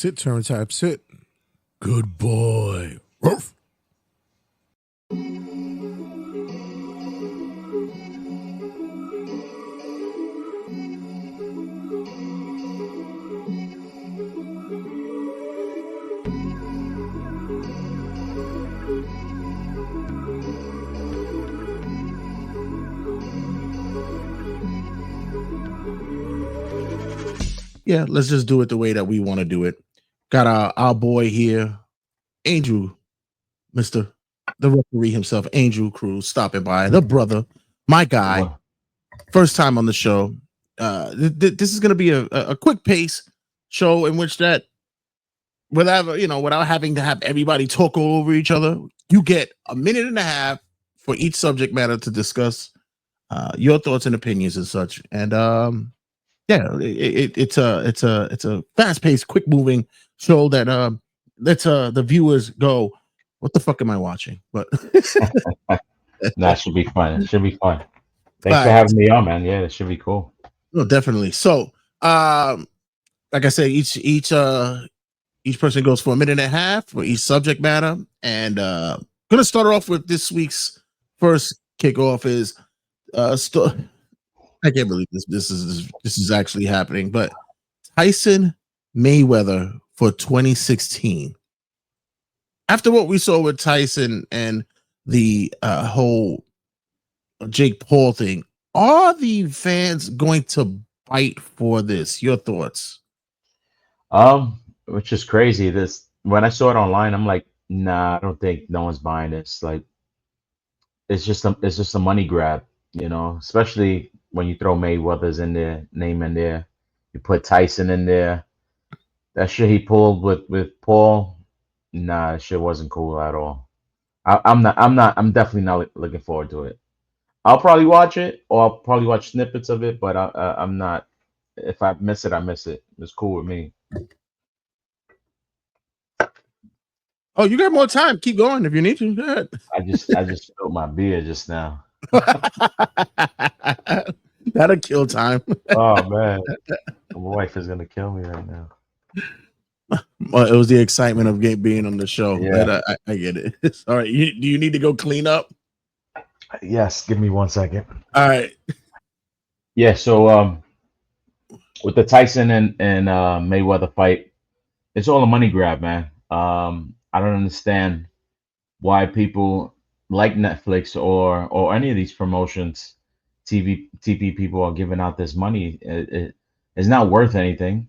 Sit, turn type, sit. Good boy. Ruff. Yeah, let's just do it the way that we want to do it. Got our boy here, Angel, Mr. the referee himself, Angel Cruz, stopping by. The brother, my guy, first time on the show. This is going to be a quick pace show in which that without having to have everybody talk all over each other, you get a minute and a half for each subject matter to discuss your thoughts and opinions and such. And yeah, it's a fast paced, quick moving show that lets the viewers go, what the fuck am I watching? But that should be fun. It should be fun. Thanks for having me on, man. Yeah, it should be cool. No, definitely. So, like I said, each person goes for a minute and a half for each subject matter, and gonna start off with this week's first kickoff is I can't believe this is actually happening, but Tyson Mayweather for 2016. After what we saw with Tyson and the whole Jake Paul thing, are the fans going to bite for this? Your thoughts? Which is crazy. This when I saw it online, I'm like, nah, I don't think no one's buying this. Like, it's just a money grab, especially when you throw Mayweather's in there, name in there, you put Tyson in there. That shit he pulled with Paul, nah, that shit wasn't cool at all. I'm I'm definitely not looking forward to it. I'll probably watch it, or I'll probably watch snippets of it, but I'm not. If I miss it, I miss it. It's cool with me. Oh, you got more time. Keep going if you need to. Go ahead. I just spilled my beer just now. That'll kill time. Oh man, my wife is gonna kill me right now. Well, it was the excitement of being on the show. Yeah, I get it. All right. Do you need to go clean up? yes. Give me 1 second. All right. Yeah. So with the Tyson and Mayweather fight, it's all a money grab, man. I don't understand why people like Netflix or any of these promotions, TV people are giving out this money. It's not worth anything,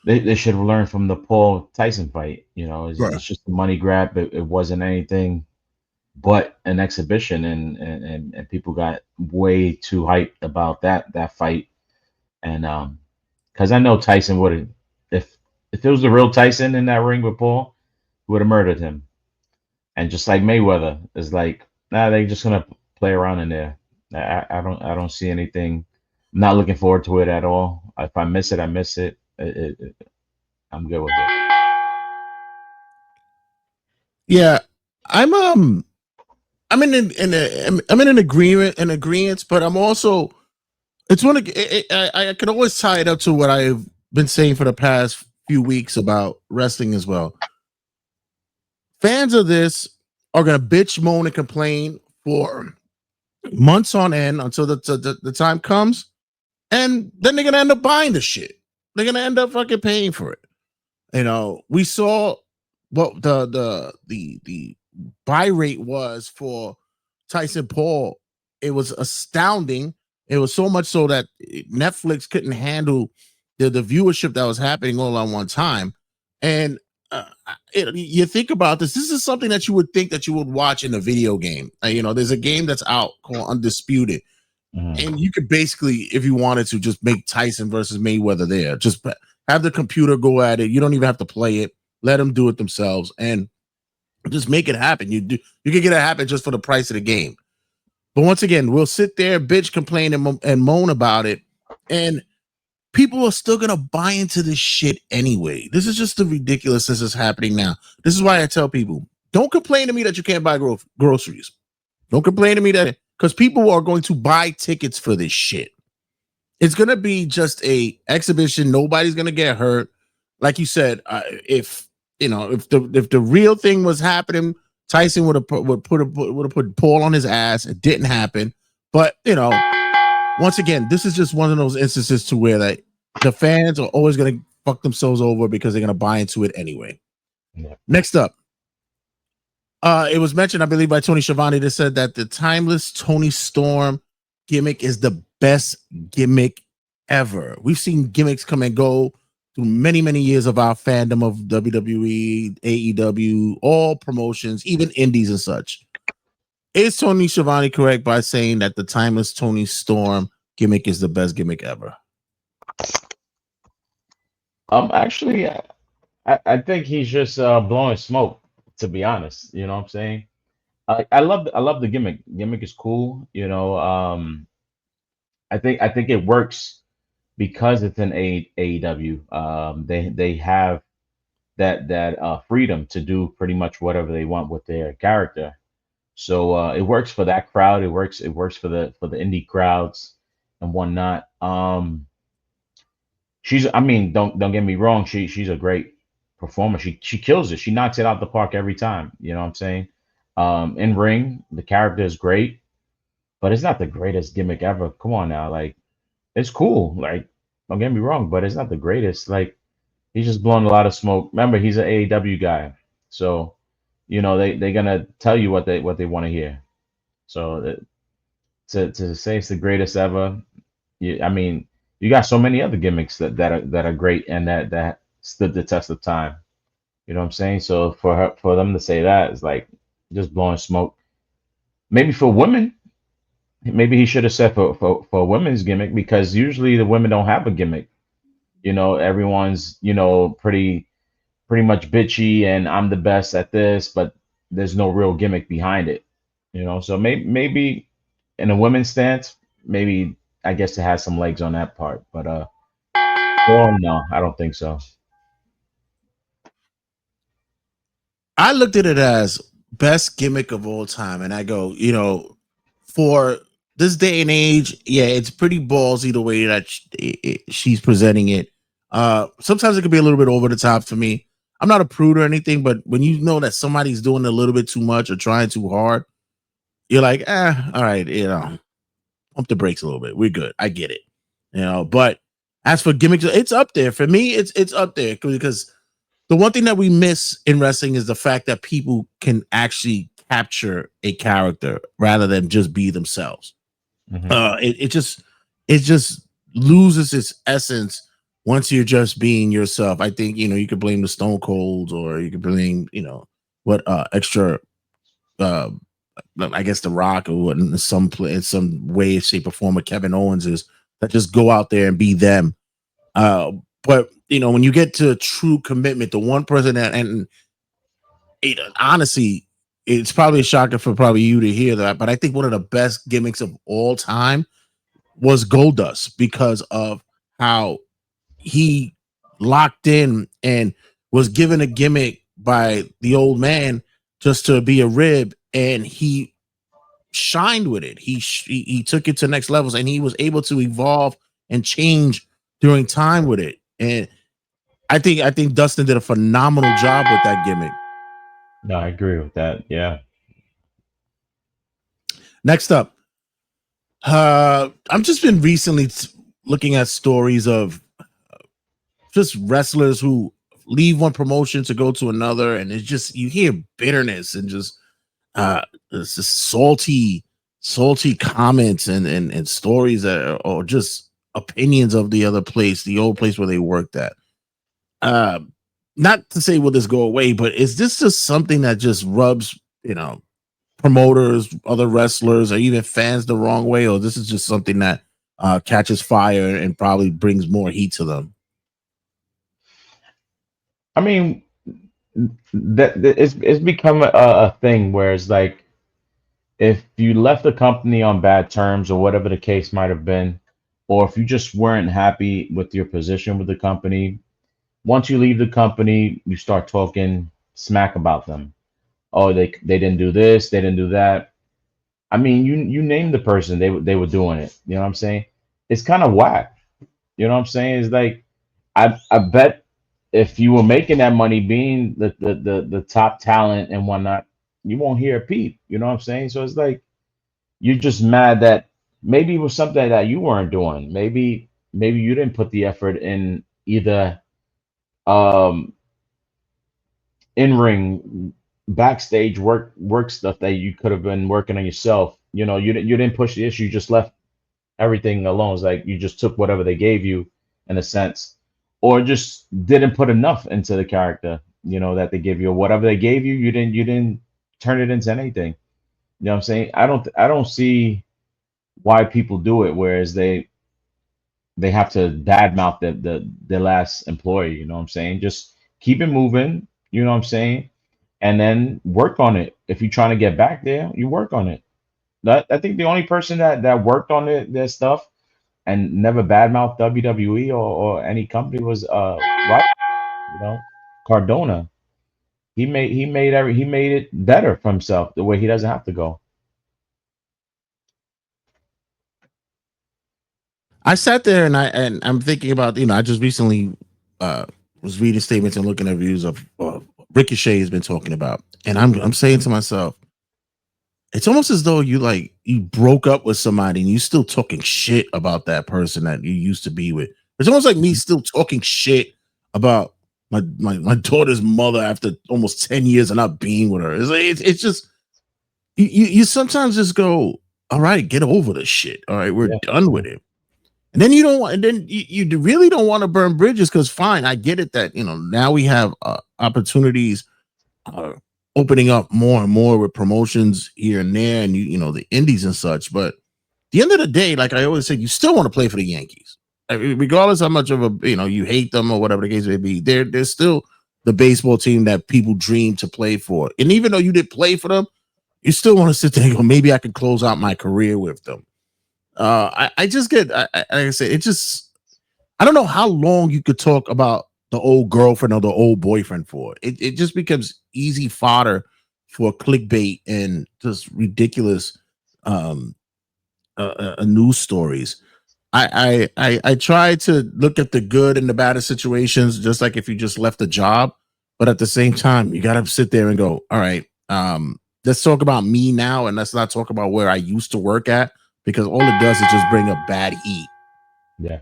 they should have learned from the Paul Tyson fight. Right. It's just a money grab. It wasn't anything but an exhibition, and people got way too hyped about that fight. And because I know Tyson would have, if it was the real Tyson in that ring with Paul, would have murdered him. And just like Mayweather, is like, nah, they just gonna play around in there. I don't see anything. I'm not looking forward to it at all. If I miss it, I miss it. I'm good with it. Yeah, I'm in an agreement, but I'm also I can always tie it up to what I've been saying for the past few weeks about wrestling as well. Fans of this are gonna bitch, moan, and complain for months on end until the time comes, and then they're gonna end up buying the shit. They're gonna end up fucking paying for it. We saw what the buy rate was for Tyson Paul. It was astounding. It was so much so that Netflix couldn't handle the viewership that was happening all at one time. And you think about this is something that you would think that you would watch in a video game. There's a game that's out called Undisputed, and you could basically, if you wanted to, just make Tyson versus Mayweather there. Just have the computer go at it. You don't even have to play it. Let them do it themselves and just make it happen. You can get it happen just for the price of the game. But once again, we'll sit there, bitch, complain, and moan about it, and people are still gonna buy into this shit anyway. This is just the ridiculousness that's happening now. This is why I tell people, don't complain to me that you can't buy groceries. Don't complain to me that, because people are going to buy tickets for this shit. It's gonna be just a exhibition. Nobody's gonna get hurt. Like you said, if if the real thing was happening, Tyson would have put Paul on his ass. It didn't happen, but once again, this is just one of those instances to where that the fans are always gonna fuck themselves over because they're gonna buy into it anyway. Yeah. Next up, it was mentioned, I believe, by Tony Schiavone that said that the timeless Tony Storm gimmick is the best gimmick ever. We've seen gimmicks come and go through many, many years of our fandom of WWE, AEW, all promotions, even indies and such. Is Tony Schiavone correct by saying that the timeless Tony Storm gimmick is the best gimmick ever? Actually, I think he's just blowing smoke. To be honest, you know what I'm saying. I love the gimmick. Gimmick is cool. I think it works because it's an AEW. They have that freedom to do pretty much whatever they want with their character. So it works for that crowd. It works for the indie crowds and whatnot. I mean, don't get me wrong. She's a great performer. She kills it. She knocks it out the park every time. You know what I'm saying? In ring, the character is great, but it's not the greatest gimmick ever. Come on now, like it's cool. Like don't get me wrong, but it's not the greatest. Like he's just blowing a lot of smoke. Remember, he's an AEW guy, so they're gonna tell you what they want to hear. So to say it's the greatest ever, I mean, you got so many other gimmicks that are great and that stood the test of time. You know what I'm saying? So for them to say that is like just blowing smoke. Maybe for women, maybe he should have said for women's gimmick because usually the women don't have a gimmick. Everyone's pretty much bitchy and I'm the best at this, but there's no real gimmick behind it. So maybe in a women's stance, maybe I guess it has some legs on that part, but well, no, I don't think so. I looked at it as best gimmick of all time, and I go, for this day and age, yeah, it's pretty ballsy the way that she's presenting it. Sometimes it could be a little bit over the top for me. I'm not a prude or anything, but when you know that somebody's doing a little bit too much or trying too hard, you're like, all right, pump the brakes a little bit. We're good. I get it. But as for gimmicks, it's up there. For me, it's up there because the one thing that we miss in wrestling is the fact that people can actually capture a character rather than just be themselves. Hmm. It just loses its essence once you're just being yourself. I think you could blame the Stone Colds or you could blame what extra I guess The Rock or in some way, shape, or form of Kevin Owens is that just go out there and be them. But when you get to true commitment, the one person and honestly, it's probably a shocker for probably you to hear that, but I think one of the best gimmicks of all time was Goldust because of how he locked in and was given a gimmick by the old man just to be a rib, and he shined with it. He took it to next levels, and he was able to evolve and change during time with it. And I think Dustin did a phenomenal job with that gimmick. No, I agree with that. Yeah. Next up, I've just been recently looking at stories of just wrestlers who leave one promotion to go to another, and it's just you hear bitterness and just it's just salty comments and stories that or just opinions of the other place, the old place where they worked at. Uh, Not to say will this go away, but is this just something that just rubs promoters, other wrestlers, or even fans the wrong way, or this is just something that catches fire and probably brings more heat to them? I mean, it's become a thing where it's like if you left the company on bad terms or whatever the case might have been, or if you just weren't happy with your position with the company, once you leave the company, you start talking smack about them. Oh, they didn't do this, they didn't do that. I mean, you name the person, they were doing it. You know what I'm saying? It's kind of whack. You know what I'm saying? It's like I bet if you were making that money being the top talent and whatnot, you won't hear a peep. You know what I'm saying? So it's like you're just mad that maybe it was something that you weren't doing. Maybe you didn't put the effort in either um in ring backstage work stuff that you could have been working on yourself. You know, you didn't push the issue, you just left everything alone. It's like you just took whatever they gave you in a sense, or just didn't put enough into the character, you know, that they give you, or whatever they gave you, you didn't turn it into anything. You know what I'm saying? I don't see why people do it, whereas they have to badmouth their last employee. You know what I'm saying? Just keep it moving. You know what I'm saying? And then work on it. If you're trying to get back there, you work on it. That I think the only person that worked on their stuff and never badmouthed WWE or any company was right, you know, Cardona. He made it better for himself the way he doesn't have to go. I sat there and I'm thinking about, I just recently uh was reading statements and looking at reviews of Ricochet has been talking about, and I'm saying to myself, it's almost as though you broke up with somebody and you still talking shit about that person that you used to be with. It's almost like me still talking shit about my daughter's mother after almost 10 years of not being with her. It's just you sometimes just go, all right, get over the shit. All right, we're Yeah, done with it. And then you don't want, and then you really don't want to burn bridges, because fine, I get it that now we have opportunities uh, opening up more and more with promotions here and there, and the indies and such. But at the end of the day, like I always say, you still want to play for the Yankees. I mean, regardless how much of a you hate them or whatever the case may be. They're still the baseball team that people dream to play for. And even though you did play for them, you still want to sit there and go, maybe I could close out my career with them. I just get, like I said, it just, I don't know how long you could talk about the old girlfriend or the old boyfriend for. It just becomes easy fodder for clickbait and just ridiculous um news stories. I try to look at the good and the bad of situations, just like if you just left a job, but at the same time, you gotta sit there and go, all right, let's talk about me now, and let's not talk about where I used to work at, because all it does is just bring up bad heat. yeah.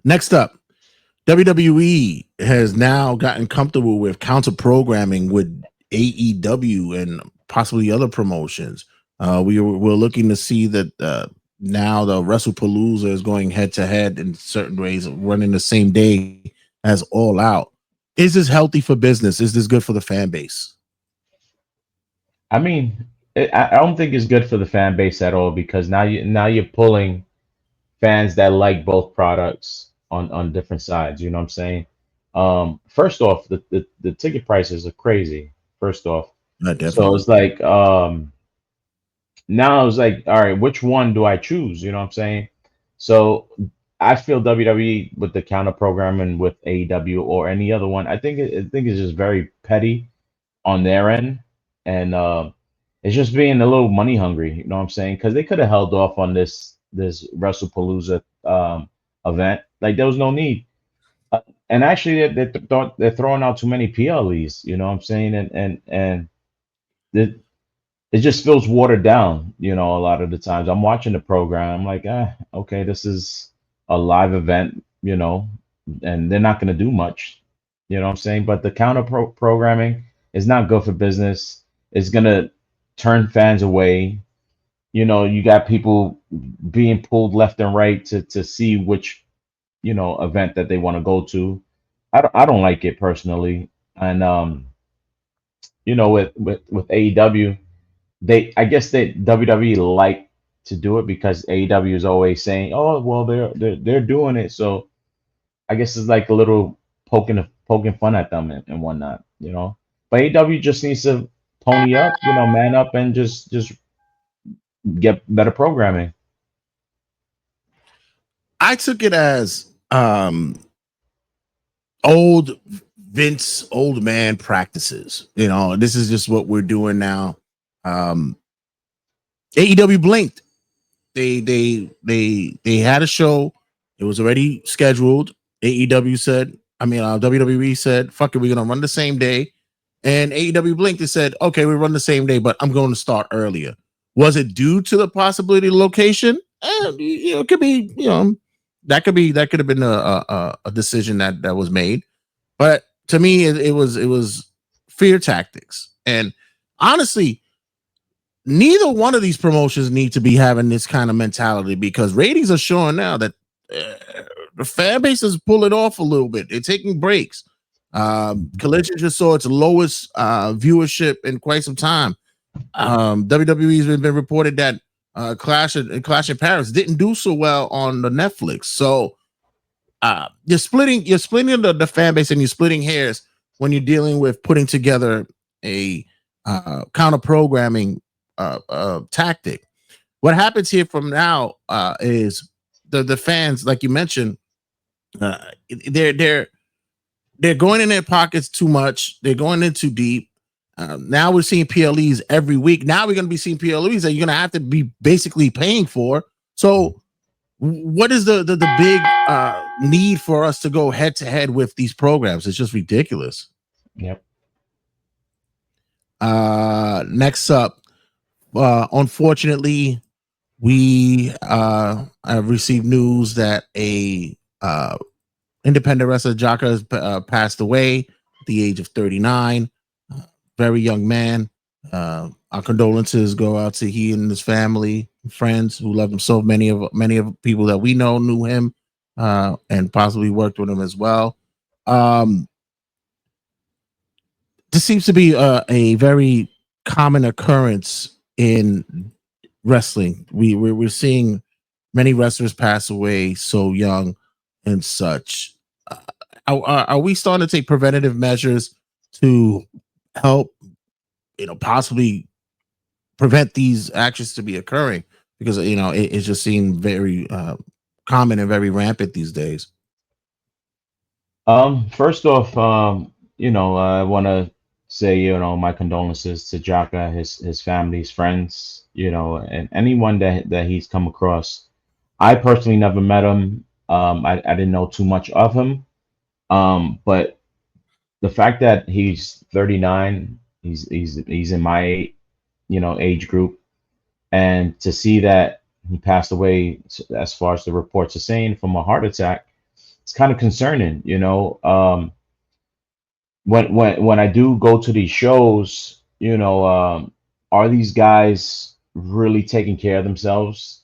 Next up, WWE has now gotten comfortable with counter programming with AEW and possibly other promotions. We're looking to see that now the WrestlePalooza is going head to head in certain ways, running the same day as All Out. Is this healthy for business? Is this good for the fan base? I mean, I don't think it's good for the fan base at all because now you're pulling fans that like both products on different sides. You know what I'm saying? First off, the ticket prices are crazy. First off, so Definitely. it's like now it's like, all right, which one do I choose? You know what I'm saying? So I feel WWE with the counter programming with AEW or any other one, I think it's just very petty on their end, and it's just being a little money hungry. You know what I'm saying? Because they could have held off on this WrestlePalooza event. Like there was no need. And actually, they're throwing out too many PLEs. You know what I'm saying? And it, it just feels watered down. You know, a lot of the times I'm watching the program. I'm like, okay, this is a live event. You know, and they're not going to do much. You know what I'm saying? But the counter programming is not good for business. It's gonna turn fans away. You know, you got people being pulled left and right to see which event that they want to go to. I don't like it personally, and with AEW, I guess that WWE like to do it because AEW is always saying, oh well, they're doing it, so I guess it's like a little poking fun at them and whatnot, you know. But AEW just needs to pony up, man up, and just get better programming. I took it as old Vince old man practices. This is just what we're doing now. Um, AEW blinked. They had a show It was already scheduled. AEW said, WWE said, fuck it, we're going to run the same day. And AEW blinked and said, okay, we run the same day, but I'm going to start earlier. Was it due to the possibility of location? It could be, that could have been a decision that was made. But to me, it was fear tactics. And honestly, neither one of these promotions need to be having this kind of mentality, because ratings are showing now that the fan base is pulling off a little bit. They're taking breaks. Collision just saw its lowest viewership in quite some time. WWE's been reported that Clash in Paris didn't do so well on the Netflix. So you're splitting the fan base, and you're splitting hairs when you're dealing with putting together a counter programming tactic. What happens here from now is the fans, like you mentioned, they're going in their pockets too much. They're going in too deep. Now we're seeing PLEs every week. Now we're going to be seeing PLEs that you're going to have to be basically paying for. So what is the big need for us to go head to head with these programs? It's just ridiculous. Yep. Next up, unfortunately, we have received news that a independent wrestler, Jaka, has passed away at the age of 39. Very young man. Our condolences go out to he and his family, friends who loved him so. Many of people that we know knew him and possibly worked with him as well. This seems to be a very common occurrence in wrestling. We're seeing many wrestlers pass away so young and such. Are we starting to take preventative measures to help, possibly prevent these actions to be occurring? Because it just seems very common and very rampant these days. First off, I want to say, my condolences to Jaka, his family, his friends, and anyone that he's come across. I personally never met him. I didn't know too much of him. But the fact that he's 39, he's in my age group, and to see that he passed away, as far as the reports are saying, from a heart attack, it's kind of concerning. When I do go to these shows, are these guys really taking care of themselves?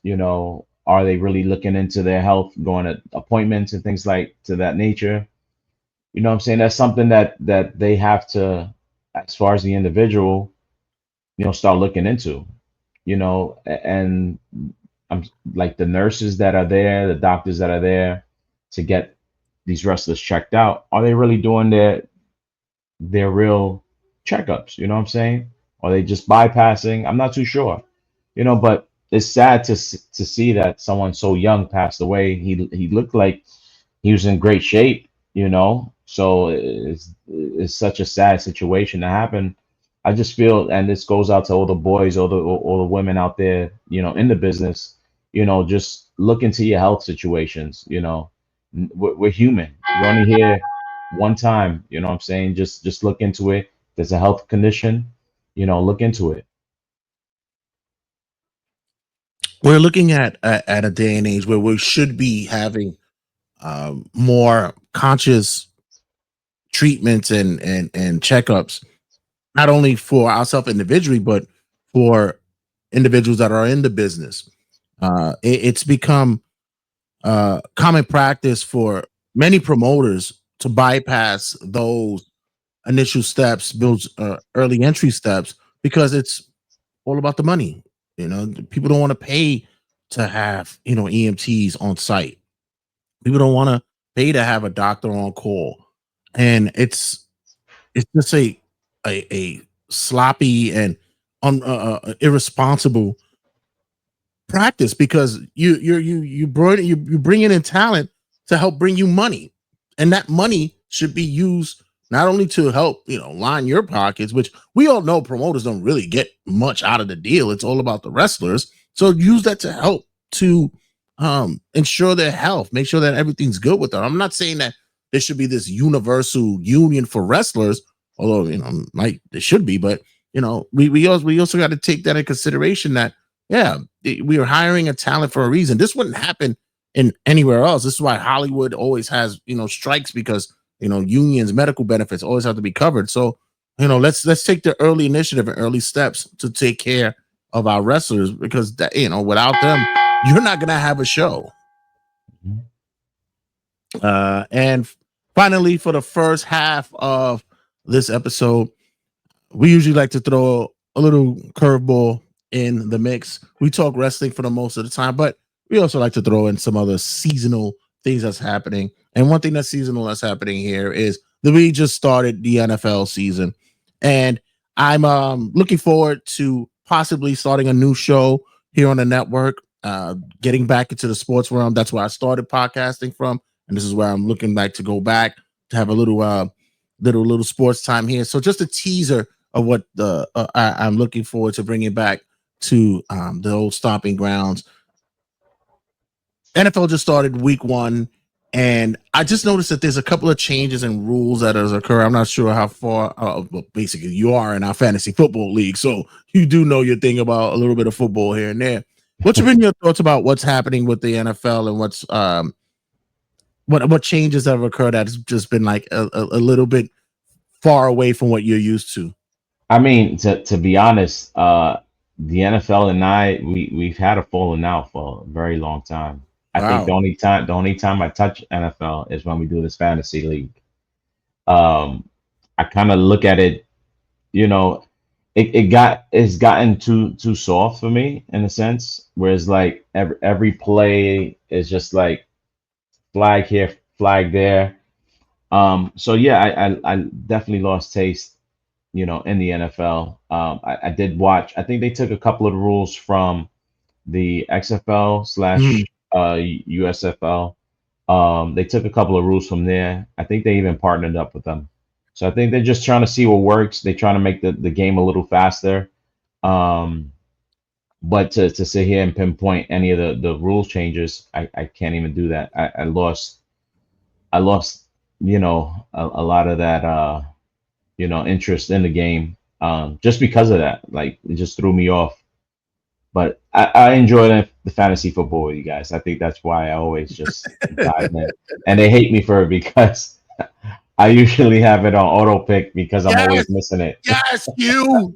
Are they really looking into their health, going to appointments and things like to that nature? You know what I'm saying? That's something that they have to, as far as the individual, start looking into, and I'm like the nurses that are there, the doctors that are there to get these wrestlers checked out. Are they really doing their real checkups? You know what I'm saying? Are they just bypassing? I'm not too sure, but it's sad to see that someone so young passed away. He looked like he was in great shape, so it's such a sad situation to happen. I just feel, and this goes out to all the boys, all the women out there, in the business, just look into your health situations. We're human. We're only here one time. You know what I'm saying? Just look into it. There's a health condition, look into it. We're looking at a day and age where we should be having more conscious treatments and checkups, not only for ourselves individually, but for individuals that are in the business. It's become common practice for many promoters to bypass those initial steps, those early entry steps, because it's all about the money. People don't want to pay to have EMTs on site. People don't want to pay to have a doctor on call, and it's just a sloppy and irresponsible practice, because you bring in talent to help bring you money, and that money should be used not only to help line your pockets, which we all know promoters don't really get much out of the deal. It's all about the wrestlers. So use that to help to ensure their health, make sure that everything's good with them. I'm not saying that there should be this universal union for wrestlers, although might there should be, but we also got to take that in consideration that yeah, we are hiring a talent for a reason. This wouldn't happen in anywhere else. This is why Hollywood always has strikes, because unions, medical benefits always have to be covered. So let's take the early initiative and early steps to take care of our wrestlers, because without them you're not gonna have a show. And finally, for the first half of this episode, we usually like to throw a little curveball in the mix. We talk wrestling for the most of the time, but we also like to throw in some other seasonal things that's happening. And one thing that's seasonal that's happening here is that we just started the NFL season, and I'm looking forward to possibly starting a new show here on the network, getting back into the sports realm. That's where I started podcasting from, and this is where I'm looking back to go back to have a little sports time here. So just a teaser of what I'm looking forward to bringing back to the old stomping grounds. NFL just started week 1, and I just noticed that there's a couple of changes and rules that has occurred. I'm not sure how far, basically, you are in our fantasy football league, so you do know your thing about a little bit of football here and there. What's been your thoughts about what's happening with the NFL, and what changes have occurred that's just been like a little bit far away from what you're used to? I mean, to be honest, the NFL and we've had a falling out for a very long time. I think Wow. the only time I touch NFL is when we do this fantasy league. I kind of look at it, you know, it's gotten too soft for me in a sense, whereas like every play is just like flag here, flag there. So yeah, I definitely lost taste, in the NFL. I did watch. I think they took a couple of the rules from the XFL Mhm. slash USFL. They took a couple of rules from there. I think they even partnered up with them. So I think they're just trying to see what works. They're trying to make the game a little faster. Um, but to sit here and pinpoint any of the rule changes, I can't even do that. I lost a lot of that interest in the game, just because of that. Like it just threw me off. But I enjoy the fantasy football with you guys. I think that's why I always just dive in. And they hate me for it because I usually have it on auto pick because I'm Yes, always missing it. yes, you.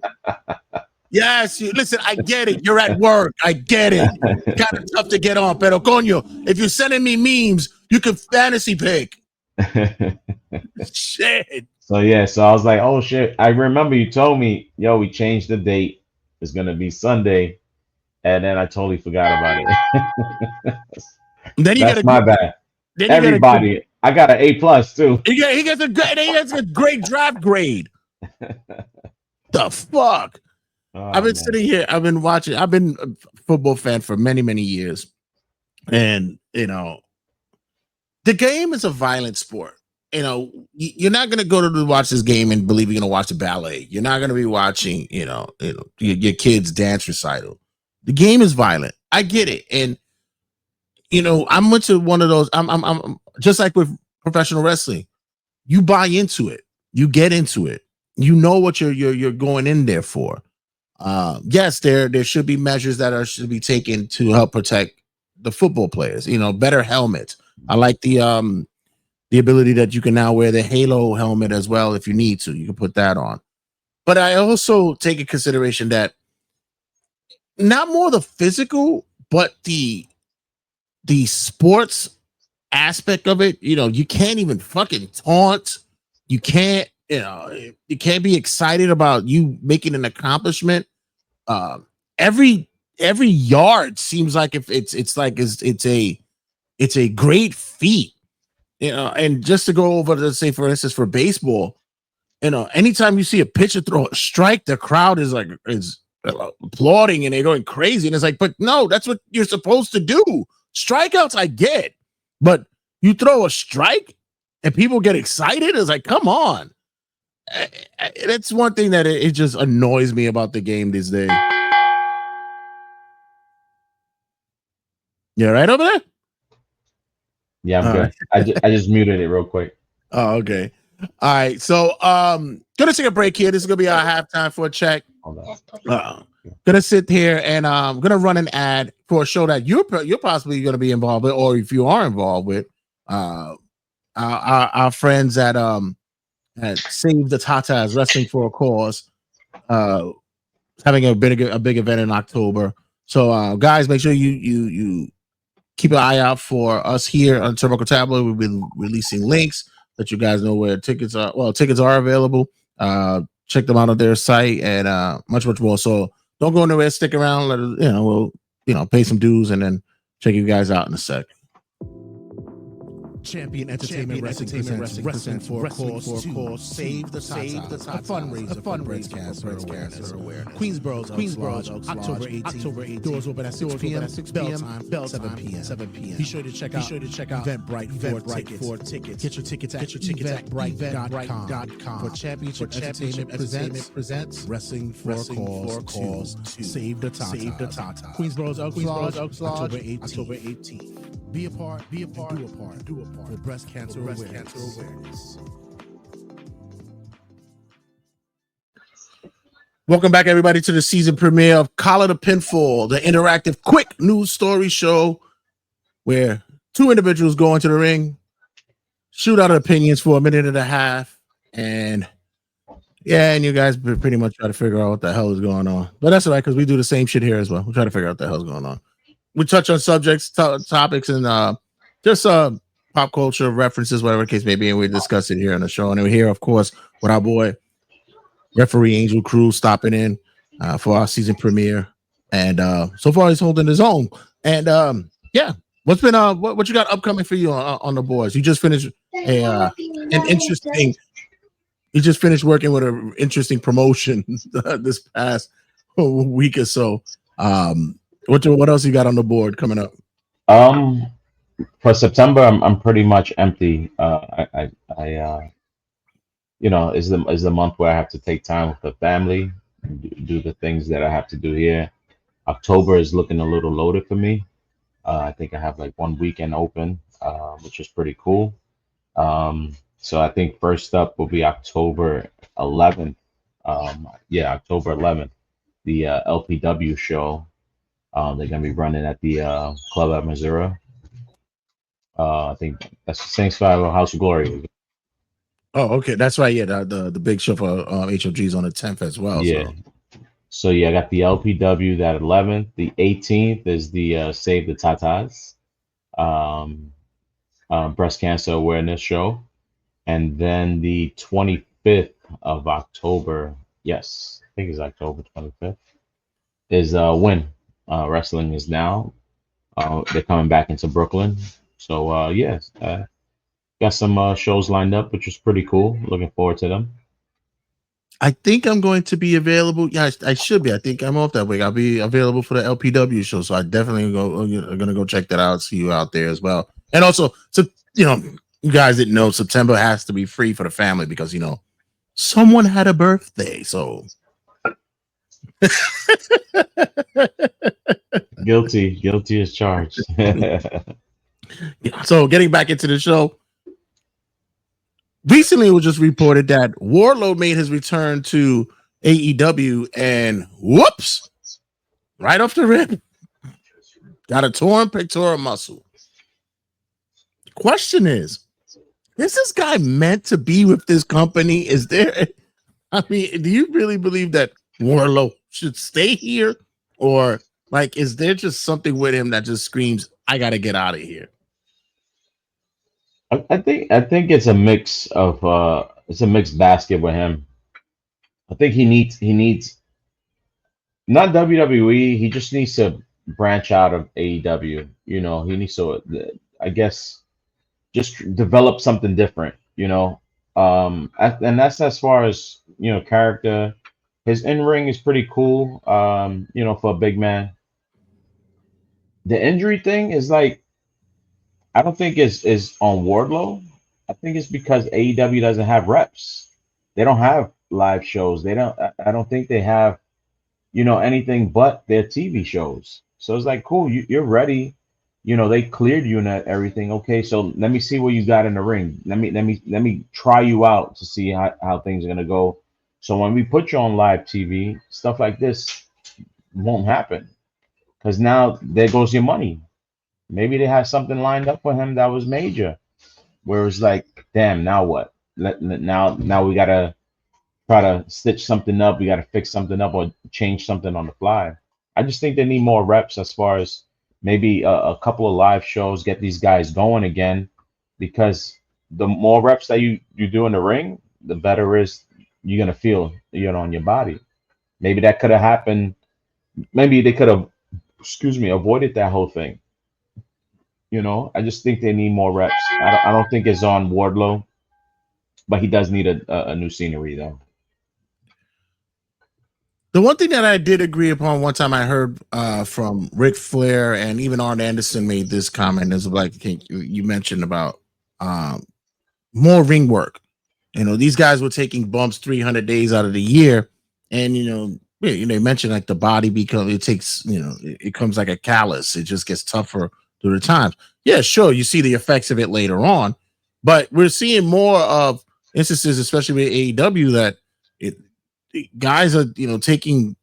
Yes, you. Listen, I get it. You're at work. I get it. Kind of tough to get on, pero coño, if you're sending me memes, you can fantasy pick. Shit. So yeah, so I was like, oh shit. I remember you told me, yo, we changed the date. It's gonna be Sunday. And then I totally forgot about it. Then you get That's a my bad. then you get a good Everybody, I got an A plus too. he gets a great draft grade. The fuck? I've Oh been man. sitting here, I've been watching, I've been a football fan for many, many years. And the game is a violent sport. You're not going to go to watch this game and believe you're going to watch the ballet. You're not going to be watching, your kids dance recital. The game is violent. I get it, and I'm into one of those. I'm just like with professional wrestling. You buy into it. You get into it. You know what you're going in there for. Yes, there should be measures that should be taken to help protect the football players. Better helmets. I like the ability that you can now wear the Halo helmet as well if you need to. You can put that on. But I also take in consideration that not more the physical, but the sports aspect of it. You can't even fucking taunt. You can't, you can't be excited about you making an accomplishment. Um, every yard seems like if it's a great feat. And just to go over, let's say, for instance, for baseball, anytime you see a pitcher throw a strike, the crowd is applauding and they're going crazy. And it's like, but no, that's what you're supposed to do. Strikeouts, I get, but you throw a strike and people get excited. It's like, come on. That's one thing that it just annoys me about the game these days. You right over there? Yeah, I'm All good. right. I just muted it real quick. Oh, okay. All right. So gonna take a break here. This is gonna be our halftime for a check. Hold on. Gonna sit here and gonna run an ad for a show that you're possibly gonna be involved with, or if you are involved with, our friends at Save the Tatas Wrestling for a Cause, having a big event in October. So guys, make sure you keep an eye out for us here on Turbo Tablet. We'll be releasing links, let you guys know where tickets are. Well, tickets are available. Check them out on their site and much more. So don't go nowhere. Stick around. Let us, we'll pay some dues and then check you guys out in a sec. Champion Entertainment Wrestling presents for a cause, Save the Tata, a fundraiser for breast cancer awareness. Queensborough's October 18th. Doors open at 6 p.m. Bell time 7 p.m. Be sure to check out Eventbrite for tickets. Get your tickets at eventbrite.com. For Championship Entertainment presents Wrestling for a Cause, Save the Tata. Queensborough's October 18th. Be a part, do a part for breast cancer awareness. Welcome back, everybody, to the season premiere of Call It a PinFall, the interactive quick news story show where two individuals go into the ring, shoot out opinions for a minute and a half, and you guys pretty much try to figure out what the hell is going on. But that's all right, because we do the same shit here as well. We try to figure out what the hell's going on. We touch on subjects, topics, and just pop culture references, whatever the case may be, and we discuss it here on the show. And we're here, of course, with our boy, referee Angel Cruz, stopping in for our season premiere. And so far, he's holding his own. And what's been what you got upcoming for you on the boards? You just finished an interesting. You just finished working with an interesting promotion this past week or so. What else you got on the board coming up? For September, I'm pretty much empty. Is the month where I have to take time with the family, do the things that I have to do here. October is looking a little loaded for me. I think I have like one weekend open, which is pretty cool. So I think first up will be October 11th. October 11th, the LPW show. They're gonna be running at the club at Missouri. I think that's the same spot of House of Glory. Oh, okay, that's right. Yeah, the big show for HOG's on the 10th as well. Yeah. So I got the LPW that 11th. The 18th is the Save the Tatas breast cancer awareness show, and then the 25th of October. Yes, I think it's October 25th. Is Win Wrestling is now. They're coming back into Brooklyn. So got some shows lined up, which is pretty cool. Looking forward to them. I think I'm going to be available. Yeah, I should be. I think I'm off that week. I'll be available for the LPW show, so I definitely gonna go check that out. See you out there as well. And also, so you guys didn't know September has to be free for the family because someone had a birthday. So guilty as charged. So getting back into the show. Recently, it was just reported that Wardlow made his return to AEW, and whoops, right off the rip, got a torn pectoral muscle. Question is this guy meant to be with this company? Do you really believe that Wardlow should stay here? Or, is there just something with him that just screams, I got to get out of here? I think it's a mix of it's a mixed basket with him. I think he needs not WWE. He just needs to branch out of AEW. He needs to, I guess, just develop something different. And that's as far as character. His in-ring is pretty cool. For a big man. The injury thing is I don't think is on Wardlow. I think it's because AEW doesn't have reps. They don't have live shows. I don't think they have, anything but their TV shows. So it's cool. You're ready. they cleared you and everything. Okay, so let me see what you got in the ring. Let me try you out to see how things are gonna go. So when we put you on live TV, stuff like this won't happen because now there goes your money. Maybe they had something lined up for him that was major, where it's like, damn, now what? Now we gotta try to stitch something up. We got to fix something up or change something on the fly. I just think they need more reps as far as maybe a couple of live shows, get these guys going again, because the more reps that you do in the ring, the better is you're gonna feel on your body. Maybe that could have happened. Maybe they could have, excuse me, avoided that whole thing. I just think they need more reps. I don't think it's on Wardlow, but he does need a new scenery though. The one thing that I did agree upon one time I heard from Ric Flair and even Arn Anderson made this comment is like you mentioned about more ring work. These guys were taking bumps 300 days out of the year, and they mentioned like the body it comes like a callus. It just gets tougher through the times. Yeah, sure, you see the effects of it later on, but we're seeing more of instances, especially with AEW, that guys are taking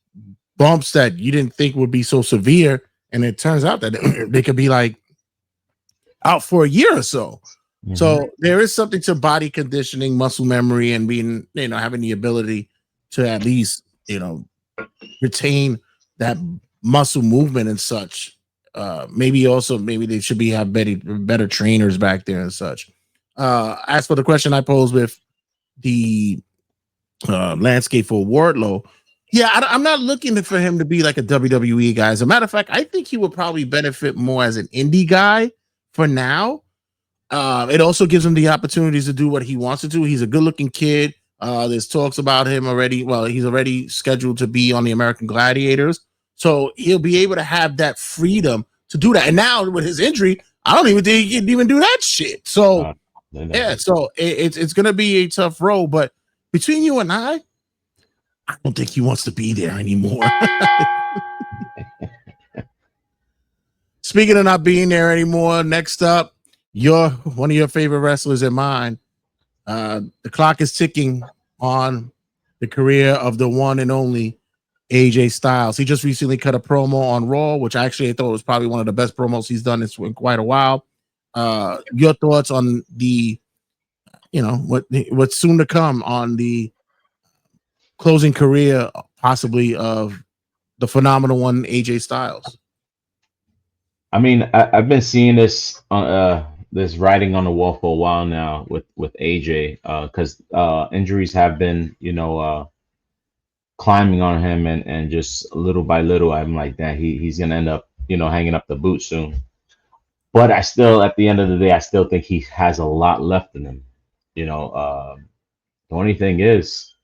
bumps that you didn't think would be so severe, and it turns out that they could be like out for a year or so. Mm-hmm. So there is something to body conditioning, muscle memory, and being having the ability to at least retain that muscle movement and such. Maybe they should have better trainers back there and such. As for the question I posed with the landscape for Wardlow, yeah, I'm not looking for him to be like a WWE guy. As a matter of fact, I think he would probably benefit more as an indie guy for now. It also gives him the opportunities to do what he wants to do. He's a good-looking kid. There's talks about him already. Well, he's already scheduled to be on the American Gladiators, so he'll be able to have that freedom to do that. And now with his injury, I don't even think he can even do that shit. So yeah, so it's going to be a tough road. But between you and I don't think he wants to be there anymore. Speaking of not being there anymore, next up, one of your favorite wrestlers and mine. The clock is ticking on the career of the one and only AJ Styles. He just recently cut a promo on Raw, which I thought was probably one of the best promos he's done in quite a while. Your thoughts on the, what's soon to come on the closing career, possibly, of the phenomenal one, AJ Styles? I mean, I've been seeing this this writing on the wall for a while now with AJ, because injuries have been climbing on him, and just little by little I'm like that he's gonna end up hanging up the boot soon. But I still, at the end of the day, I still think he has a lot left in him. The only thing is,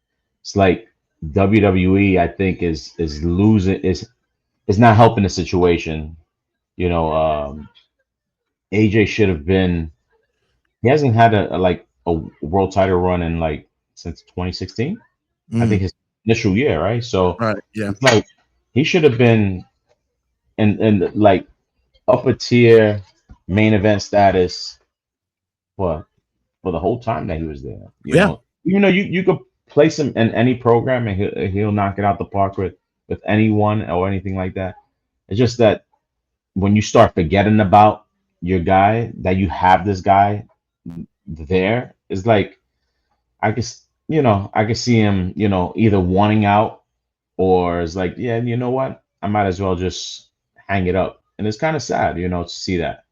it's like WWE, I think, is losing, is not helping the situation. AJ should have been. He hasn't had a world title run in since 2016. I think his initial year, right? So yeah, it's like he should have been in like upper tier main event status for the whole time that he was there. Even though you could place him in any program and he'll knock it out the park with anyone or anything like that. It's just that when you start forgetting about your guy, that you have this guy there, is like, I can see him, either wanting out, or it's like, yeah, you know what, I might as well just hang it up. And it's kind of sad, to see that,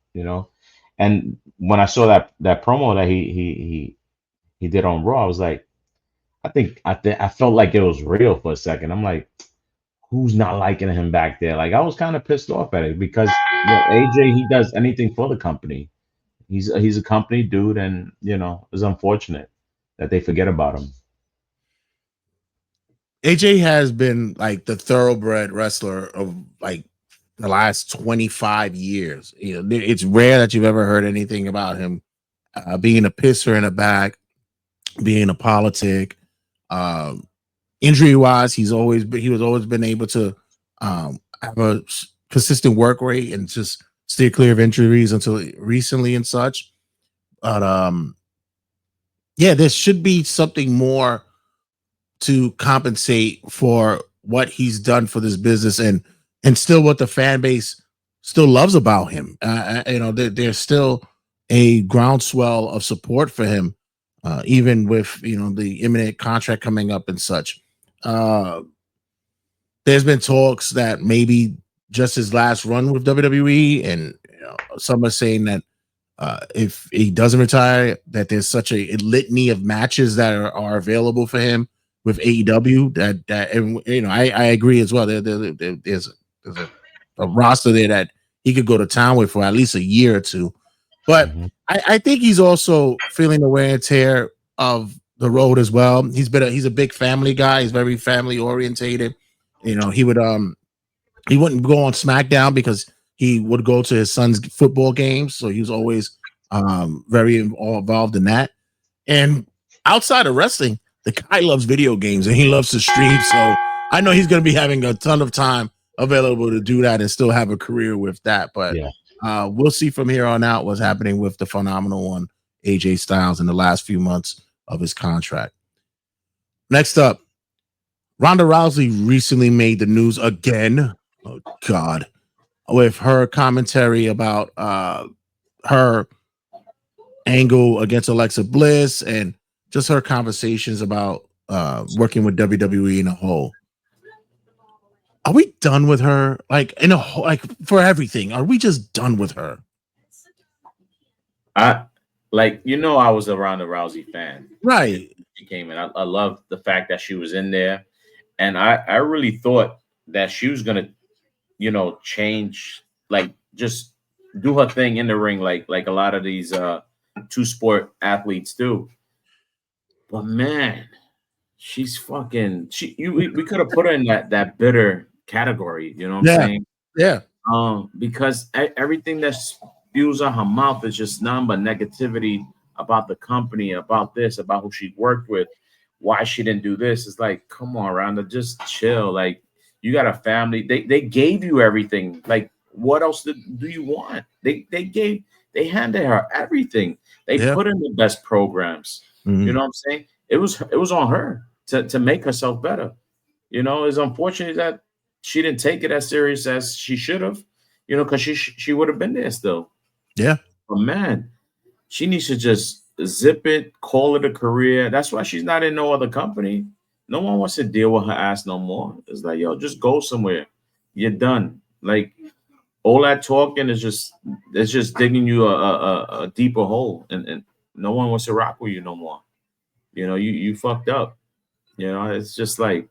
And when I saw that promo that he did on Raw, I was like, I felt like it was real for a second. I'm like, who's not liking him back there? Like, I was kind of pissed off at it because AJ, he does anything for the company. He's a company dude, and it's unfortunate that they forget about him. AJ has been like the thoroughbred wrestler of like the last 25 years. It's rare that you've ever heard anything about him being a pisser in a bag, being a politic. Injury wise, he was always been able to have a consistent work rate and just stay clear of injuries until recently and such. But yeah, there should be something more to compensate for what he's done for this business and still what the fan base still loves about him. There's still a groundswell of support for him, even with the imminent contract coming up and such. Uh, there's been talks that maybe just his last run with WWE, and some are saying that if he doesn't retire, that there's such a litany of matches that are available for him with AEW that and I agree as well. There's a roster there that he could go to town with for at least a year or two. But Mhm. I think he's also feeling the wear and tear of the road as well. He's a big family guy. He's very family orientated. He wouldn't go on SmackDown because he would go to his son's football games. So he was always very involved in that. And outside of wrestling, the guy loves video games and he loves to stream. So I know he's going to be having a ton of time available to do that and still have a career with that. But Yeah. we'll see from here on out what's happening with the phenomenal one, AJ Styles, in the last few months of his contract. Next up, Ronda Rousey recently made the news again. Oh, God. With her commentary about her angle against Alexa Bliss and just her conversations about working with WWE in a whole. Are we done with her? Like in a whole, like for everything? Are we just done with her? I I was a Ronda Rousey fan. Right. She came in. I love the fact that she was in there, and I really thought that she was gonna, change, like just do her thing in the ring, like a lot of these two sport athletes do. But man, she's fucking. We could have put her in that bitter category. You know what I'm Yeah. saying? Yeah. Because everything that spews out her mouth is just none but negativity about the company, about this, about who she worked with, why she didn't do this. It's like, come on, Rhonda, just chill. Like, you got a family. They gave you everything. Like, what else do you want? They handed her everything. They Yeah. put in the best programs. Mhm. You know what I'm saying? It was on her to make herself better. It's unfortunate that she didn't take it as serious as she should have, because she would have been there still. Yeah. But man, she needs to just zip it, call it a career. That's why she's not in no other company. No one wants to deal with her ass no more. It's like, yo, just go somewhere. You're done. Like, all that talking is just digging you a deeper hole, and no one wants to rock with you no more. You fucked up. It's just like,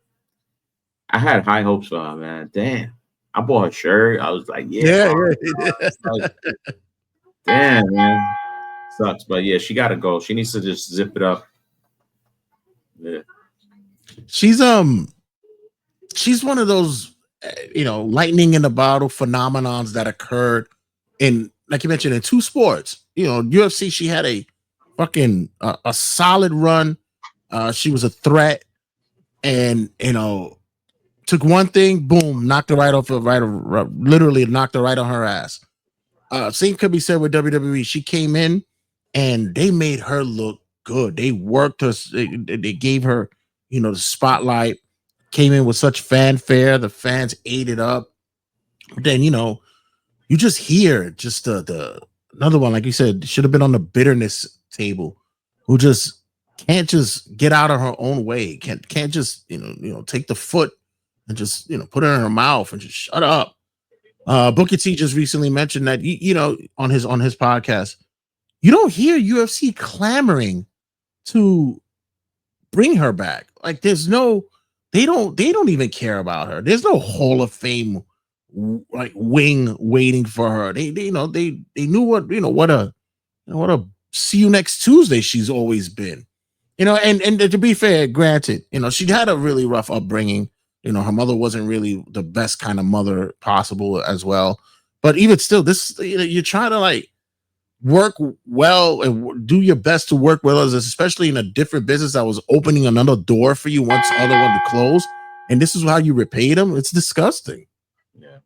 I had high hopes for her, man. Damn. I bought her shirt. I was like, yeah. Yeah. Like, damn, man. Sucks. But yeah, she gotta go. She needs to just zip it up. Yeah. She's one of those lightning in the bottle phenomenons that occurred in, like you mentioned, in two sports. UFC, she had a fucking a solid run. She was a threat, and took one thing, boom, knocked her right off of literally knocked her right on her ass. Same could be said with WWE. She came in and they made her look good. They worked her, they gave her, the spotlight, came in with such fanfare. The fans ate it up. But then, you just hear just the another one, like you said, should have been on the bitterness table, who just can't just get out of her own way, can't just take the foot and just put it in her mouth and just shut up. Booker T just recently mentioned that on his podcast, you don't hear UFC clamoring to bring her back. Like they don't even care about her. There's no Hall of Fame like wing waiting for her. They knew what a see you next Tuesday she's always been. And to be fair, granted, she had a really rough upbringing. Her mother wasn't really the best kind of mother possible as well. But even still, this you're trying to like work well and do your best to work with others, especially in a different business that was opening another door for you once the other one to close. And this is how you repay them. It's disgusting. Yeah.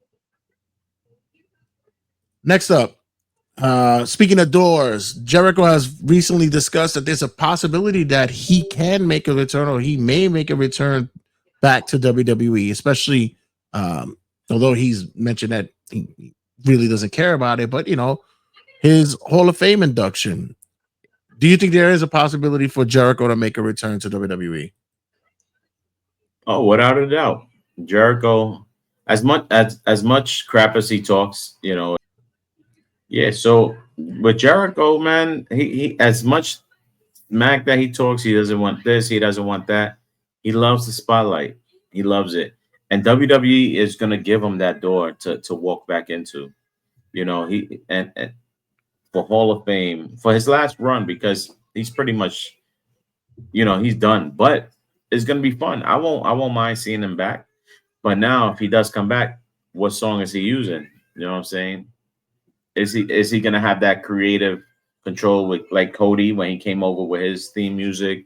Next up, speaking of doors, Jericho has recently discussed that there's a possibility that he can make a return, or he may make a return back to WWE, especially although he's mentioned that he really doesn't care about it, but his Hall of Fame induction. Do you think there is a possibility for Jericho to make a return to WWE? Oh, without a doubt, Jericho. As much crap as he talks, Yeah. So with Jericho, man, he as much smack that he talks, he doesn't want this, he doesn't want that. He loves the spotlight. He loves it, and WWE is gonna give him that door to walk back into. He and for Hall of Fame for his last run because he's pretty much he's done. But it's gonna be fun. I won't mind seeing him back. But now if he does come back, what song is he using? You know what I'm saying? Is he gonna have that creative control with like Cody when he came over with his theme music?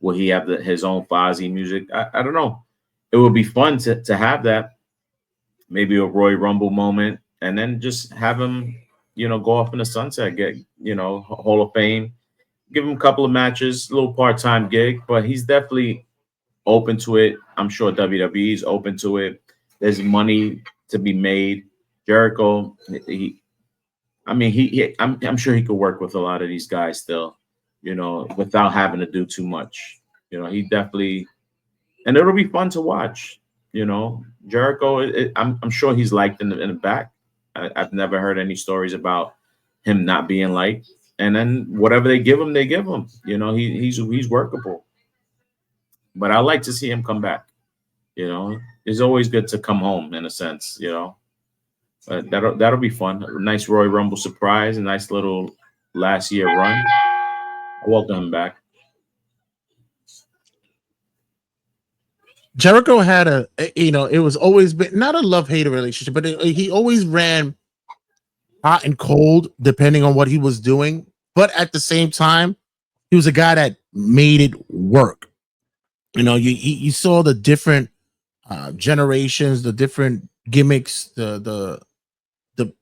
Will he have his own Fozzy music? I don't know. It would be fun to have that, maybe a Roy Rumble moment, and then just have him, go off in the sunset, get Hall of Fame, give him a couple of matches, a little part-time gig, but he's definitely open to it. I'm sure WWE is open to it. There's money to be made. Jericho, I'm sure he could work with a lot of these guys still, without having to do too much. He definitely, and it'll be fun to watch. Jericho, I'm sure he's liked in the back. I've never heard any stories about him not being liked. And then whatever they give him, they give him. He's workable. But I like to see him come back. It's always good to come home in a sense. But that'll be fun. A nice Roy Rumble surprise, a nice little last year run. I welcome him back. Jericho had it was always been not a love-hate relationship, but he always ran hot and cold depending on what he was doing. But at the same time, he was a guy that made it work. You saw the different generations, the different gimmicks, the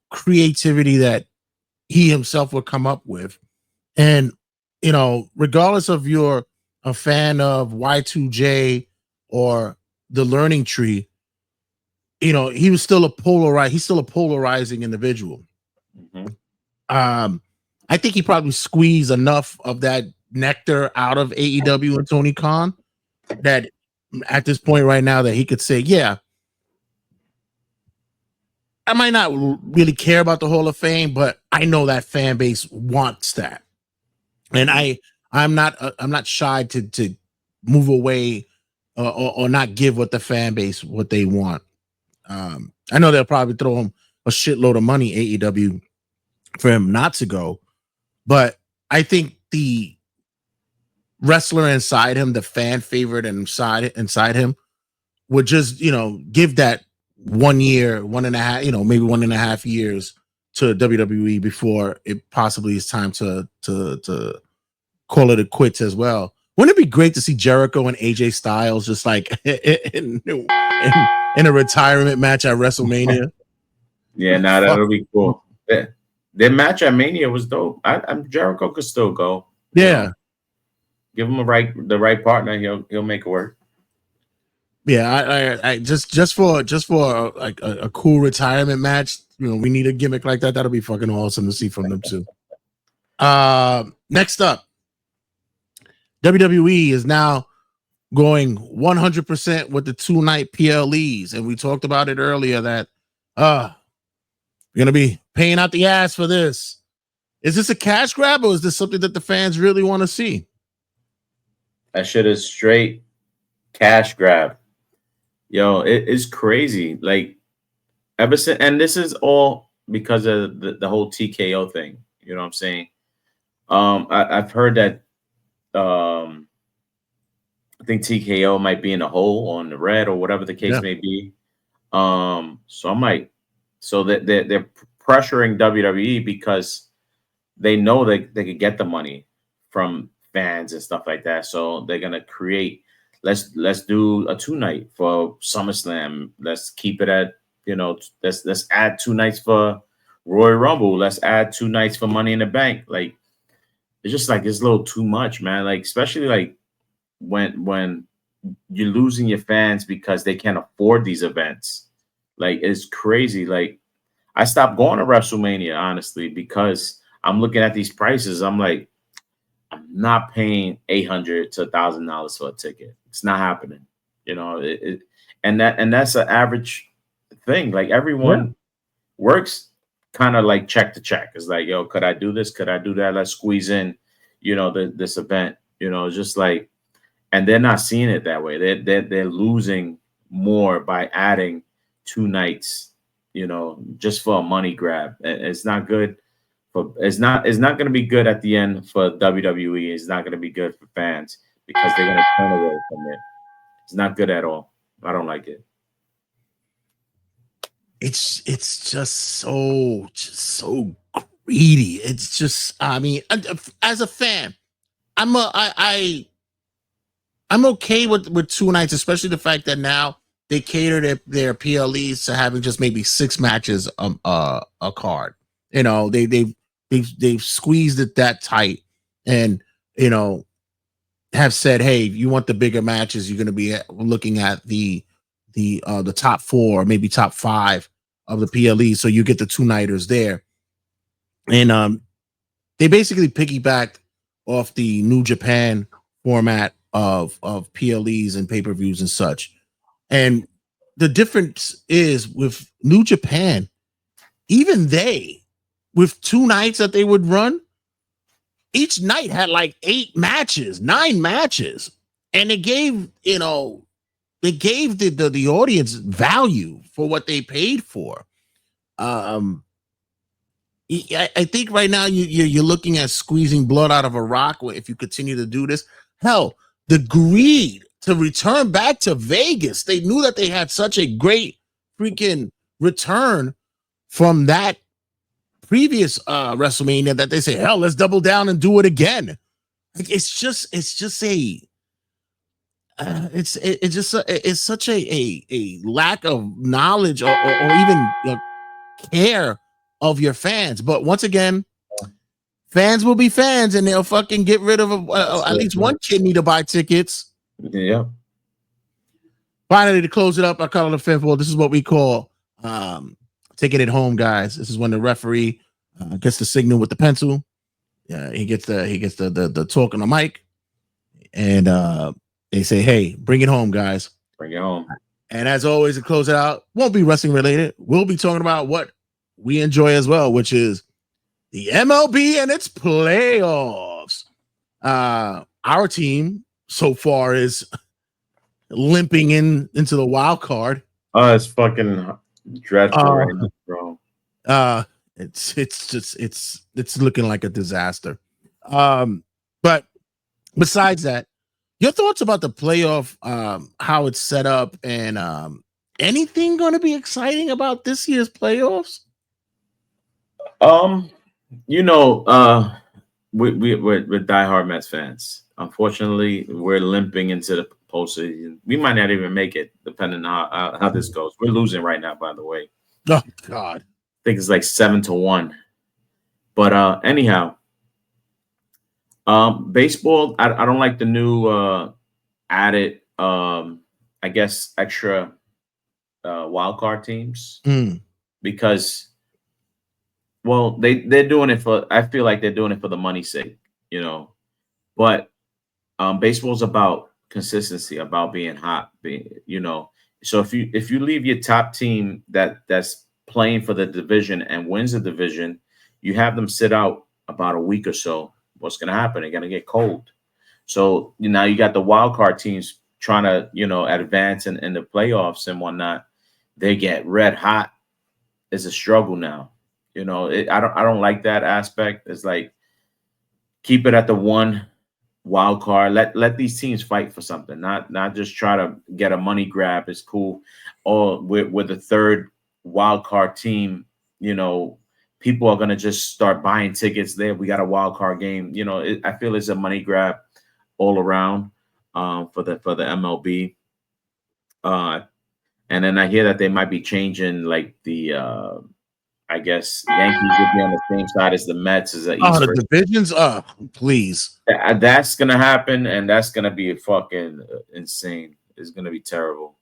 creativity that he himself would come up with. And, regardless of you're a fan of Y2J or the Learning Tree, he's still a polarizing individual. Mm-hmm. I think he probably squeezed enough of that nectar out of AEW and Tony Khan that at this point right now that he could say, yeah, I might not really care about the Hall of Fame, but I know that fan base wants that. And I'm not shy to move away or not give what the fan base what they want. I know they'll probably throw him a shitload of money, AEW, for him not to go, but I think the wrestler inside him, the fan favorite inside him, would just give that 1 year, 1.5, maybe 1.5 years to WWE before it possibly is time to call it a quits as well. Wouldn't it be great to see Jericho and AJ Styles just like in a retirement match at WrestleMania? Yeah, that'll be cool. Their match at Mania was dope. Jericho could still go. Yeah, give him the right partner. He'll make it work. Yeah, I just for like a cool retirement match, we need a gimmick like that. That'll be fucking awesome to see from them too. Next up, WWE is now going 100% with the 2-night PLEs, and we talked about it earlier that you're gonna be paying out the ass for this. Is this a cash grab or is this something that the fans really want to see? That shit is straight cash grab. Yo, it is crazy. Like ever since, and this is all because of the whole TKO thing. You know what I'm saying? I've heard that I think TKO might be in a hole on the red or whatever the case may be. So they're pressuring WWE because they know they could get the money from fans and stuff like that. So they're gonna create. Let's do a 2-night for SummerSlam. Let's keep it at let's add 2 nights for Royal Rumble. Let's add 2 nights for Money in the Bank. Like, it's just like it's a little too much, man. Like, especially like when you're losing your fans because they can't afford these events. Like, it's crazy. Like, I stopped going to WrestleMania, honestly, because I'm looking at these prices. I'm like, I'm not paying $800 to $1,000 for a ticket. It's not happening. You know, and that's an average thing. Like, everyone works kind of like check to check. It's like, yo, could I do this? Could I do that? Let's squeeze in, this event. It's just like, and they're not seeing it that way. They're losing more by adding 2 nights, just for a money grab. It's not good. It's not going to be good at the end for WWE. It's not going to be good for fans because they're going to turn away from it. It's not good at all. I don't like it. It's just so greedy. It's just, I mean, as a fan, I'm okay with 2 nights, especially the fact that now they cater their PLEs to having just maybe 6 matches a card. They've squeezed it that tight, and have said, hey, if you want the bigger matches, you're going to be looking at the top 4, maybe top 5 of the PLE, so you get the 2-nighters there. And they basically piggybacked off the New Japan format of PLEs and pay-per-views and such. And the difference is with New Japan, even they, with 2 nights that they would run, each night had like 8 matches, 9 matches. And it gave, the audience value for what they paid for. I think right now you're looking at squeezing blood out of a rock if you continue to do this. Hell, the greed to return back to Vegas. They knew that they had such a great freaking return from that previous WrestleMania that they say, hell, let's double down and do it again. Like, it's such a lack of knowledge or even care of your fans. But once again, fans will be fans, and they'll fucking get rid of at least one kidney to buy tickets. Yeah. Finally, to close it up, I call it a PinFall. This is what we call taking it home, guys. This is when the referee gets the signal with the pencil. He gets the talk on the mic, and they say, "Hey, bring it home, guys. Bring it home." And as always, to close it out, won't be wrestling related. We'll be talking about what we enjoy as well, which is the MLB and its playoffs. Our team so far is limping into the wild card. Oh, it's fucking dreadful right now, bro. It's looking like a disaster. But besides that, your thoughts about the playoff, how it's set up, and anything going to be exciting about this year's playoffs? We're diehard Mets fans. Unfortunately, we're limping into the postseason. We might not even make it, depending on how this goes. We're losing right now, by the way. Oh God, I think it's like 7-1. But anyhow, baseball. I don't like the new added, I guess, extra wild card teams because, well, they're doing it for. I feel like they're doing it for the money's sake, But baseball's about consistency, about being hot, So if you leave your top team that's playing for the division and wins the division, you have them sit out about a week or so. What's going to happen? They're going to get cold. So now you got the wild card teams trying to, advance in the playoffs and whatnot. They get red hot. It's a struggle now. I don't like that aspect. It's like, keep it at the one wild card. Let these teams fight for something, not just try to get a money grab. It's cool. Or with the third wild card team, people are gonna just start buying tickets there. We got a wild card game. I feel it's a money grab all around for the MLB. And then I hear that they might be changing like the I guess Yankees would be on the same side as the Mets as the Oh, East. the divisions? Please. That's gonna happen, and that's gonna be fucking insane. It's gonna be terrible.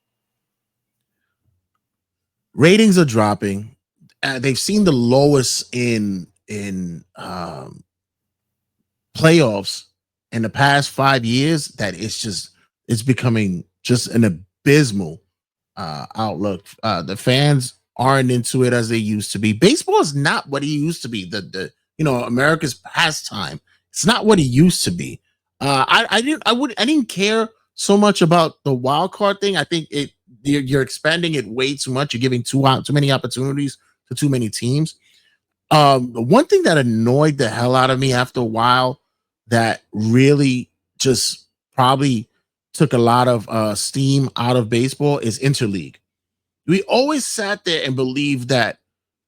Ratings are dropping. They've seen the lowest in playoffs in the past 5 years. That it's becoming just an abysmal outlook. The fans aren't into it as they used to be. Baseball is not what it used to be. The America's pastime. It's not what it used to be. I didn't care so much about the wild card thing. I think you're expanding it way too much. You're giving too many opportunities to too many teams. One thing that annoyed the hell out of me after a while, that really just probably took a lot of steam out of baseball, is interleague. We always sat there and believed that,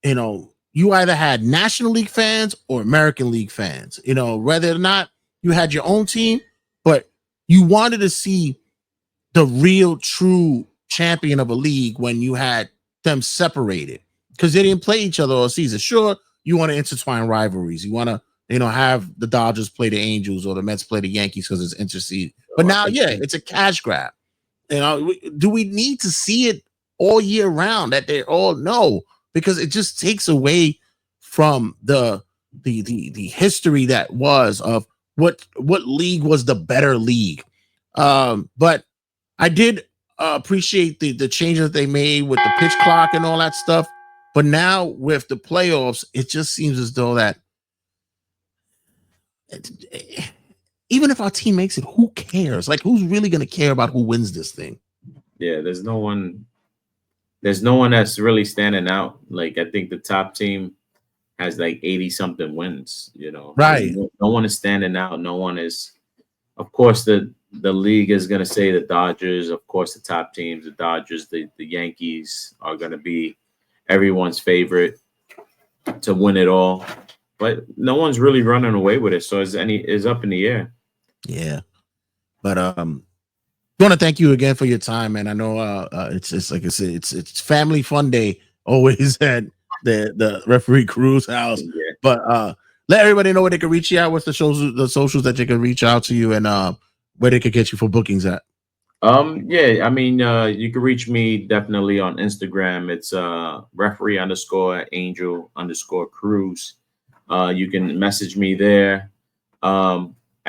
you either had National League fans or American League fans, whether or not you had your own team, but you wanted to see the real true champion of a league when you had them separated, because they didn't play each other all season. Sure, you want to intertwine rivalries. You want to, have the Dodgers play the Angels or the Mets play the Yankees because it's interseed. But now, it's a cash grab. Do we need to see it all year round? That they're all no, because it just takes away from the history that was of what league was the better league. But I did appreciate the changes that they made with the pitch clock and all that stuff. But now with the playoffs, it just seems as though that even if our team makes it, who cares? Like, who's really going to care about who wins this thing? Yeah, there's no one that's really standing out. Like, I think the top team has like 80 something wins, Right. No one is standing out. No one is, of course, the league is going to say the Dodgers, of course, the top teams, the Dodgers, the Yankees are going to be everyone's favorite to win it all, but no one's really running away with it. So is up in the air. Yeah. But I want to thank you again for your time, man. I know it's like I said, it's family fun day always at the referee Cruz house. Yeah. But let everybody know where they can reach you out. What's the socials that they can reach out to you, and where they can get you for bookings at? Yeah, I mean, you can reach me definitely on Instagram. It's referee_angel_Cruz. You can message me there.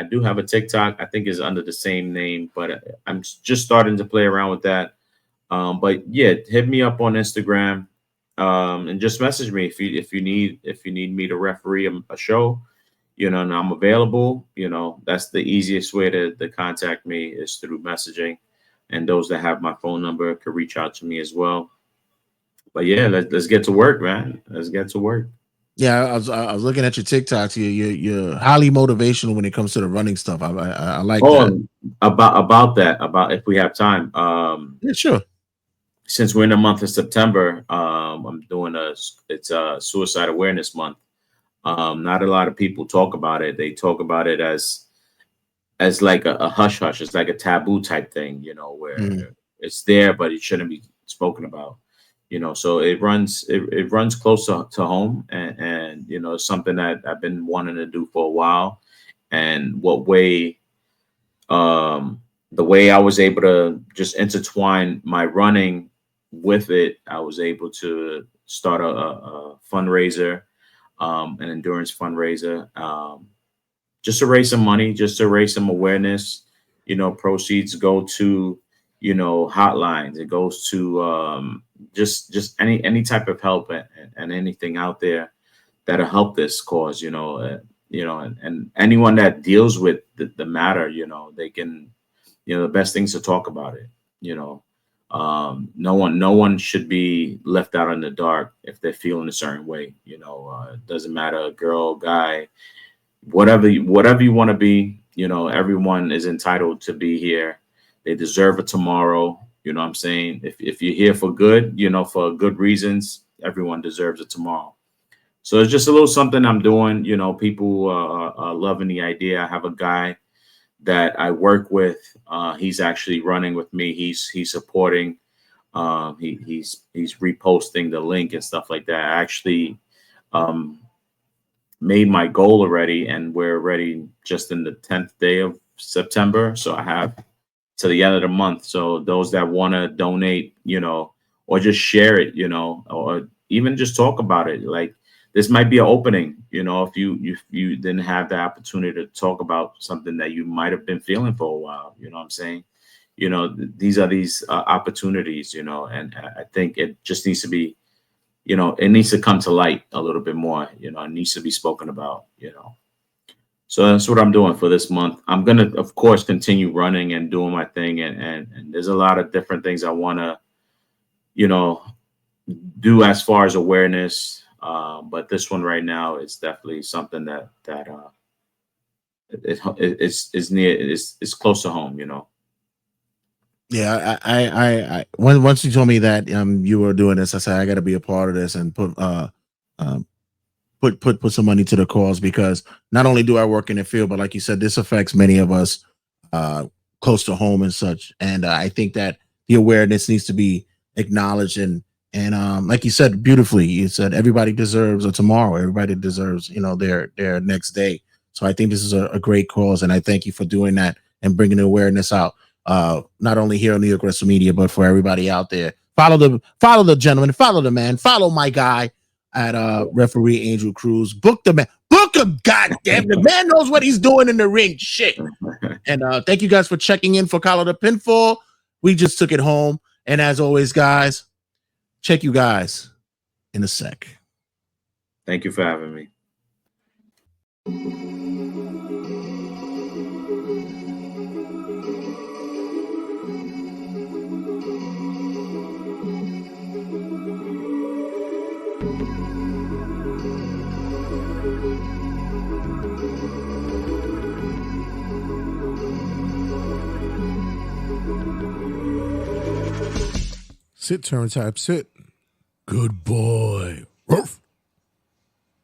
I do have a TikTok. I think is under the same name, but I'm just starting to play around with that. But yeah, hit me up on Instagram, and just message me if you need me to referee a show. And I'm available. That's the easiest way to contact me is through messaging, and those that have my phone number can reach out to me as well. But yeah, let's get to work, man. Let's get to work. Yeah, I was looking at your TikToks. You're highly motivational when it comes to the running stuff. I like that. About if we have time. Yeah, sure. Since we're in the month of September, I'm doing it's a Suicide Awareness Month. Not a lot of people talk about it. They talk about it as like a hush hush. It's like a taboo type thing, where it's there, but it shouldn't be spoken about. So it runs close to home, and it's something that I've been wanting to do for a while. And the way I was able to just intertwine my running with it, I was able to start a fundraiser, an endurance fundraiser, just to raise some money, just to raise some awareness. Proceeds go to hotlines. It goes to just any type of help and anything out there that'll help this cause. And anyone that deals with the matter, they can, the best things to talk about it. No one should be left out in the dark if they're feeling a certain way. It doesn't matter, girl, guy, whatever you want to be. Everyone is entitled to be here. They deserve a tomorrow. You know what I'm saying? If you're here for good, for good reasons, everyone deserves a tomorrow. So it's just a little something I'm doing. People are loving the idea. I have a guy that I work with. He's actually running with me. He's supporting He's reposting the link and stuff like that. I actually made my goal already, and we're already just in the 10th day of September. So I have to the end of the month. So those that want to donate, or just share it, or even just talk about it, like this might be an opening, if you didn't have the opportunity to talk about something that you might have been feeling for a while, you know what I'm saying? These are these opportunities, and I think it just needs to be, it needs to come to light a little bit more, it needs to be spoken about, So that's what I'm doing for this month. I'm going to, of course, continue running and doing my thing. And there's a lot of different things I want to, do as far as awareness. But this one right now is definitely something that it's near, it's close to home, Yeah, I once you told me that you were doing this, I said I got to be a part of this and put some money to the cause, because not only do I work in the field, but like you said, this affects many of us close to home and such. And I think that the awareness needs to be acknowledged, and like you said beautifully, you said everybody deserves a tomorrow. Everybody deserves, their next day. So I think this is a great cause, and I thank you for doing that and bringing the awareness out. Not only here on New York Wrestle Media, but for everybody out there. Follow the gentleman, follow the man, follow my guy at referee Angel Cruz. Book the man, book him. God damn, the man knows what he's doing in the ring. Shit. And thank you guys for checking in for Call It a Pinfall. We just took it home. And as always, guys, check you guys in a sec. Thank you for having me. Sit, turn type, sit. Good boy. Ruff.